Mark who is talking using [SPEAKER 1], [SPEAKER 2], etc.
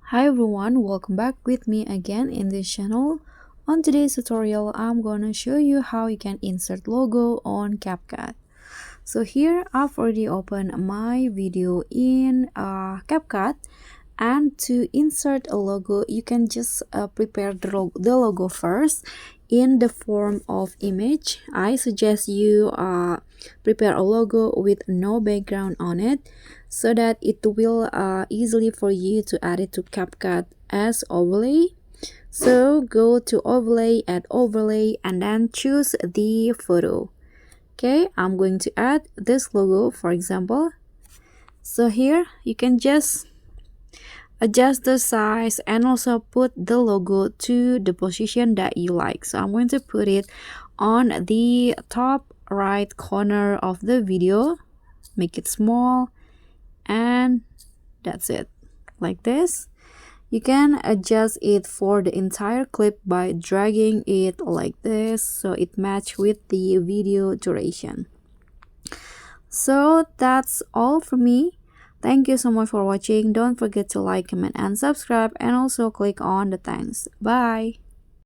[SPEAKER 1] Hi everyone, welcome back with me again in this channel. On today's tutorial, I'm gonna show you how you can insert logo on Capcut. So here I've already opened my video in Capcut, and to insert a logo you can just prepare the logo first in the form of image. I suggest you prepare a logo with no background on it so that it will easily for you to add it to Capcut as overlay. So go to overlay, add overlay, and then choose the photo. Okay, I'm going to add this logo, for example. So here you can just adjust the size and also put the logo to the position that you like. So I'm going to put it on the top right corner of the video, make it small, and that's it, like this. You can adjust it for the entire clip by dragging it like this so it matches with the video duration. So that's all for me. Thank you so much for watching. Don't forget to like, comment, and subscribe, and also click on the thanks. Bye.